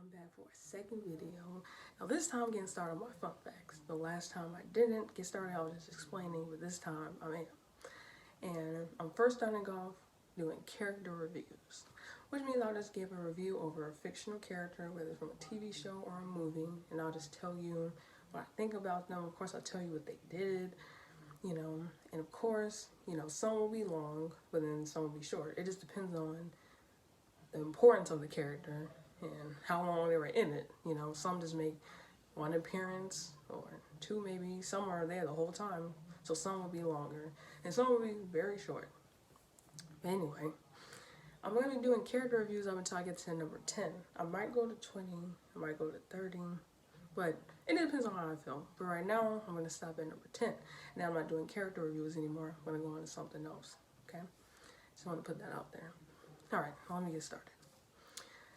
I'm back for a second video. Now this time I'm getting started on my fun facts. The last time I didn't get started, I was just explaining, but this time I am. And I'm first starting off doing character reviews, which means I'll just give a review over a fictional character, whether it's from a TV show or a movie, and I'll just tell you what I think about them. Of course, I'll tell you what they did, and of course, some will be long, but then some will be short. It just depends on the importance of the character and how long they were in it. Some just make one appearance or two maybe. Some are there the whole time, so some will be longer and some will be very short. But anyway, I'm going to be doing character reviews up until I get to number 10. I might go to 20, I might go to 30, but it depends on how I feel. But right now, I'm going to stop at number 10. Now I'm not doing character reviews anymore. I'm going to go on to something else, okay? Just want to put that out there. Alright, let me get started.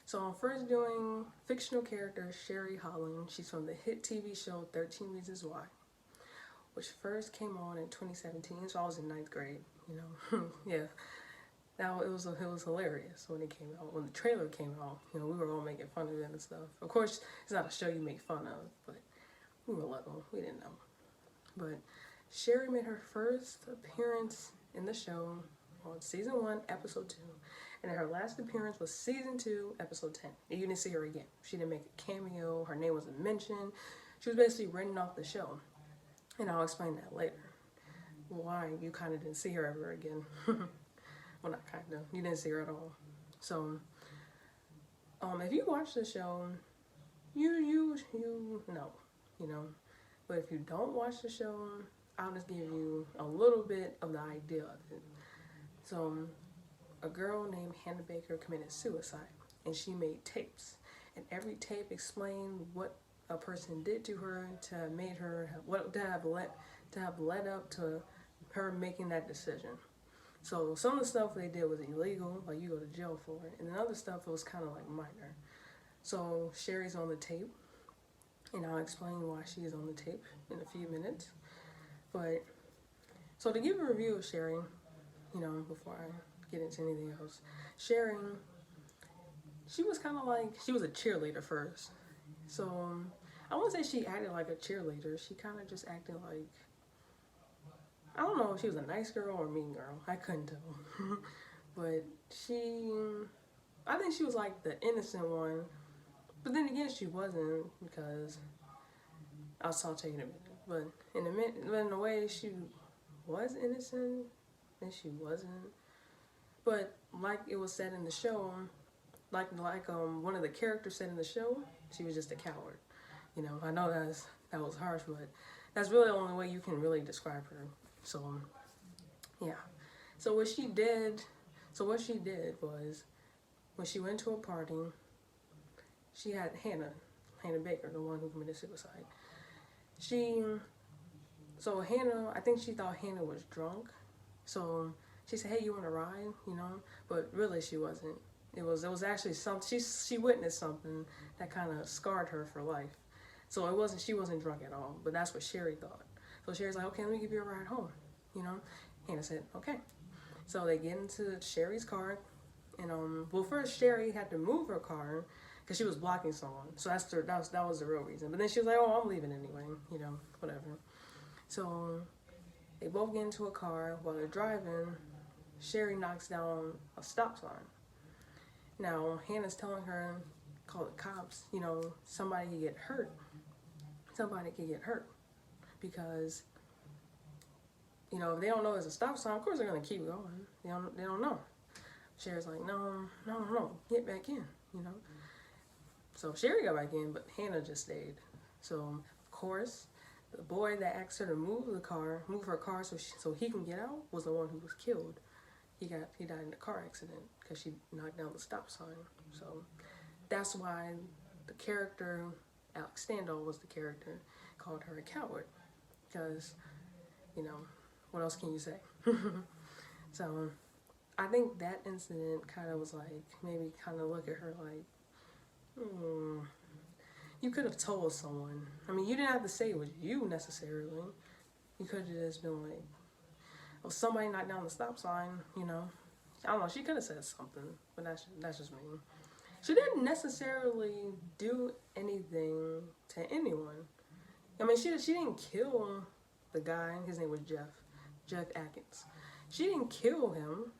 So I'm first doing fictional character Sheri Holland. She's from the hit TV show 13 Reasons Why, which first came on in 2017, so I was in 9th grade, yeah. Now, it was hilarious when it came out. When the trailer came out, we were all making fun of it and stuff. Of course, it's not a show you make fun of, but we were little. We didn't know. But Sheri made her first appearance in the show on season 1, episode 2. And her last appearance was season 2, episode 10. And you didn't see her again. She didn't make a cameo. Her name wasn't mentioned. She was basically written off the show. And I'll explain that later. Why you kind of didn't see her ever again. Well, not kind of. You didn't see her at all. So, if you watch the show, you know. But if you don't watch the show, I'll just give you a little bit of the idea of it. So, a girl named Hannah Baker committed suicide, and she made tapes. And every tape explained what a person did to her to have led up to her making that decision. So some of the stuff they did was illegal, like you go to jail for it, and then other stuff was kind of like minor. So Sheri's on the tape, and I'll explain why she's on the tape in a few minutes. But so to give a review of Sheri, before I get into anything else, Sheri, she was kind of like, she was a cheerleader first. So I wouldn't say she acted like a cheerleader. She kind of just acted like, I don't know if she was a nice girl or a mean girl. I couldn't tell. But I think she was like the innocent one. But then again, she wasn't, because I'll tell you in a minute. But in a way, she was innocent and she wasn't. But like it was said in the show, like one of the characters said in the show, she was just a coward. I know that was harsh, but that's really the only way you can really describe her. So, yeah. So what she did was, when she went to a party, she had Hannah Baker, the one who committed suicide. I think she thought Hannah was drunk. So she said, "Hey, you want to ride?" But really she wasn't. It was actually something, she witnessed something that kind of scarred her for life. So she wasn't drunk at all, but that's what Sheri thought. So Sheri's like, "Okay, let me give you a ride home." Hannah said, "Okay." So they get into Sheri's car, and first Sheri had to move her car because she was blocking someone. So that was the real reason. But then she was like, "Oh, I'm leaving anyway," whatever. So they both get into a car. While they're driving, Sheri knocks down a stop sign. Now Hannah's telling her, "Call the cops. Somebody could get hurt. Somebody could get hurt because." If they don't know there's a stop sign, of course they're going to keep going. They don't know. Sheri's like, no, get back in, So Sheri got back in, but Hannah just stayed. So, of course, the boy that asked her to move her car so he can get out, was the one who was killed. He died in a car accident because she knocked down the stop sign. So that's why the character, Alex Standall was the character, called her a coward. Because, what else can you say? So I think that incident kind of was like, maybe kind of look at her like, you could have told someone. I mean, you didn't have to say it was you necessarily. You could have just been like, well, somebody knocked down the stop sign, I don't know, she could have said something, but that's just me. She didn't necessarily do anything to anyone. I mean, she didn't kill the guy. His name was Jeff Atkins. She didn't kill him,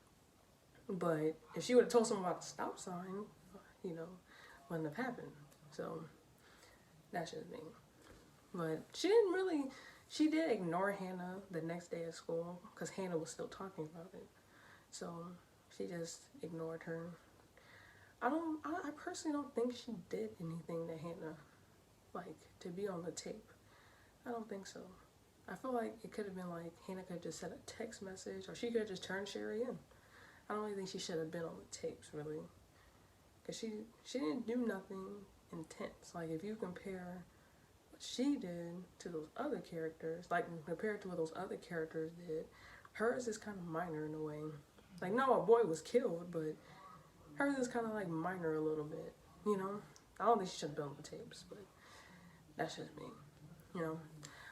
but if she would have told someone about the stop sign, you know, wouldn't have happened. So that's just me. But she didn't really. She did ignore Hannah the next day at school because Hannah was still talking about it. So she just ignored her. I personally don't think she did anything to Hannah, like to be on the tape. I don't think so. I feel like it could have been like Hannah could have just sent a text message, or she could have just turned Sheri in. I don't really think she should have been on the tapes, really, because she didn't do nothing intense. Like if you compare what she did to those other characters, like compared to what those other characters did, hers is kind of minor in a way. Like no, a boy was killed, but hers is kind of like minor a little bit. You know, I don't think she should have been on the tapes, but that's just me. You know,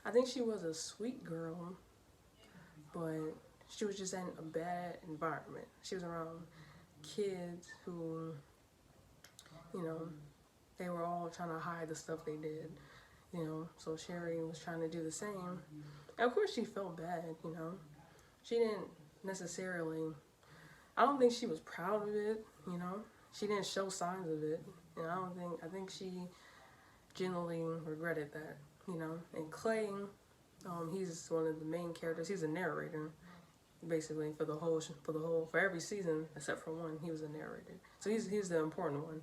I think she was a sweet girl, but she was just in a bad environment. She was around kids who, you know, they were all trying to hide the stuff they did, you know, so Sheri was trying to do the same. And of course she felt bad, you know. She didn't necessarily, I don't think she was proud of it, you know. She didn't show signs of it, and I think she genuinely regretted that, you know. And Clay, he's one of the main characters. He's a narrator, basically for every season except for one. He was a narrator, so he's the important one.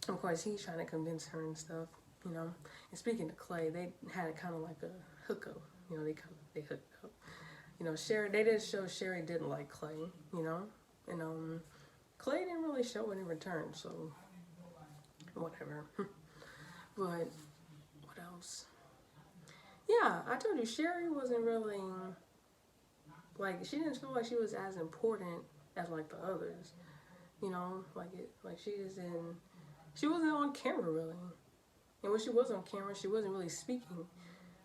Of course, he's trying to convince her and stuff, you know. And speaking to Clay, they had kind of like a hookup, you know. They hooked up, you know. Sheri, they did show Sheri didn't like Clay, you know, and Clay didn't really show it in return, so whatever. But what else? Yeah, I told you Sheri wasn't really like, she didn't feel like she was as important as like the others, you know. Like she wasn't on camera really, and when she was on camera, she wasn't really speaking.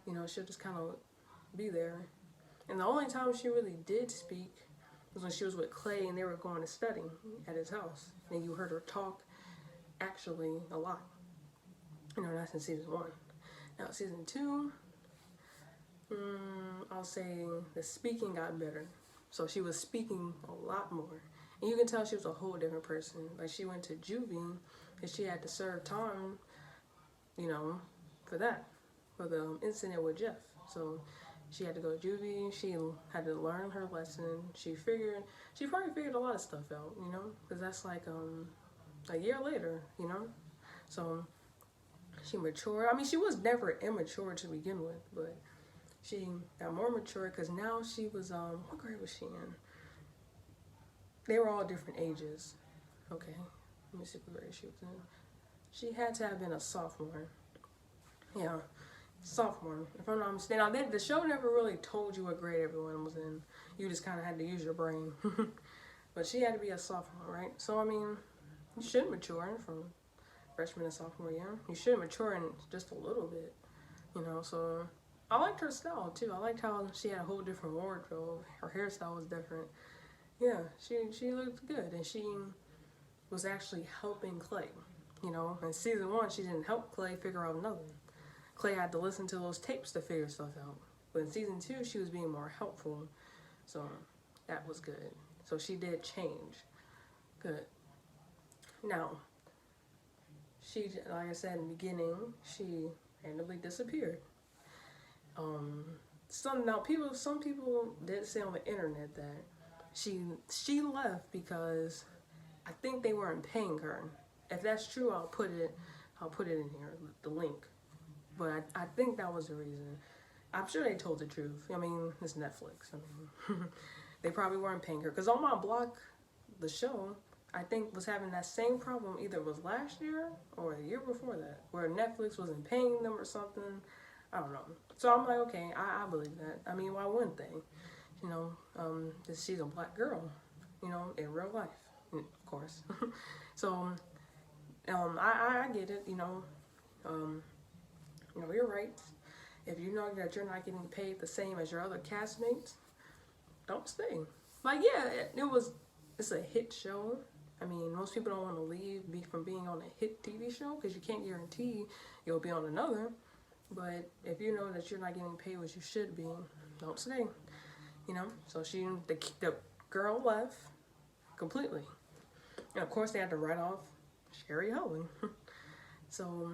You know, she'll just kind of be there. And the only time she really did speak was when she was with Clay and they were going to study at his house, and you heard her talk actually a lot. You know, that's in season 1. Now season 2, I'll say the speaking got better. So she was speaking a lot more. And you can tell she was a whole different person. Like she went to juvie and she had to serve time, you know, for the incident with Jeff. So she had to go to juvie. She had to learn her lesson. She probably figured a lot of stuff out, you know, because that's like a year later, you know. So she matured. I mean, she was never immature to begin with, but she got more mature because now she was, what grade was she in? They were all different ages. Okay, let me see what grade she was in. She had to have been a sophomore. Yeah, sophomore, if I'm not mistaken. Now, the show never really told you what grade everyone was in. You just kind of had to use your brain. But she had to be a sophomore, right? So, I mean, you should mature from freshman to sophomore year. You should mature in just a little bit, you know, so I liked her style too. I liked how she had a whole different wardrobe. Her hairstyle was different. Yeah, she looked good, and she was actually helping Clay. You know, in season 1, she didn't help Clay figure out nothing. Clay had to listen to those tapes to figure stuff out. But in season 2, she was being more helpful, so that was good. So she did change. Good. Now, she, like I said in the beginning, she randomly disappeared. Some people did say on the internet that she left because I think they weren't paying her. If that's true, I'll put it in here, the link. But I think that was the reason. I'm sure they told the truth. I mean, it's Netflix. I mean, they probably weren't paying her. Because on my block, the show, I think was having that same problem. Either it was last year or the year before that, where Netflix wasn't paying them or something. I don't know. So I'm like, okay, I believe that. I mean, why wouldn't they? You know, she's a black girl, you know, in real life, of course. So, I get it, you know. You know, you're right. If you know that you're not getting paid the same as your other castmates, don't stay. Like, yeah, it's a hit show. I mean, most people don't want to leave from being on a hit TV show because you can't guarantee you'll be on another. But if you know that you're not getting paid what you should be, don't stay. You know. So the girl left completely, and of course they had to write off Sheri Holland. So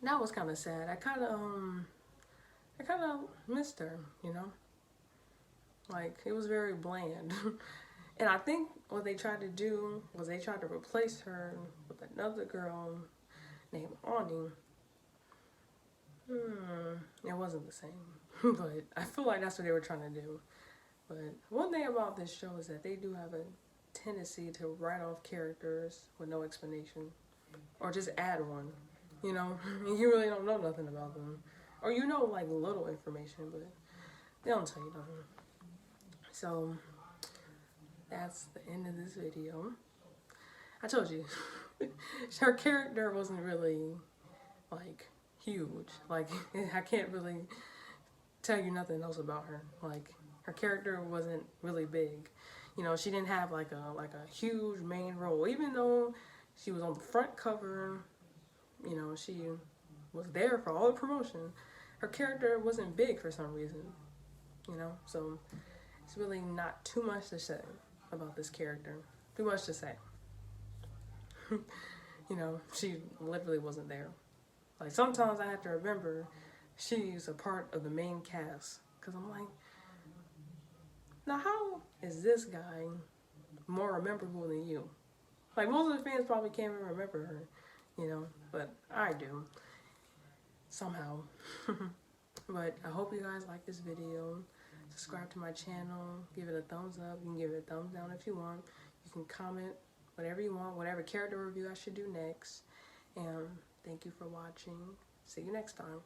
that was kind of sad. I kind of missed her. You know. Like, it was very bland. And I think what they tried to do was they tried to replace her with another girl named Amani. It wasn't the same. But I feel like that's what they were trying to do. But one thing about this show is that they do have a tendency to write off characters with no explanation. Or just add one. You know? You really don't know nothing about them. Or you know, like, little information, but they don't tell you nothing. So, that's the end of this video. I told you, her character wasn't really, like, huge. Like, I can't really tell you nothing else about her. Like, her character wasn't really big. You know, she didn't have, like a huge main role. Even though she was on the front cover, you know, she was there for all the promotion. Her character wasn't big for some reason, you know, so it's really not too much to say about this character. Too much to say. You know, she literally wasn't there. Like, sometimes I have to remember she's a part of the main cast. Because I'm like, now how is this guy more memorable than you? Like, most of the fans probably can't even remember her, you know, but I do. Somehow. But I hope you guys like this video. Subscribe to my channel, give it a thumbs up, you can give it a thumbs down if you want. You can comment whatever you want, whatever character review I should do next. And thank you for watching. See you next time.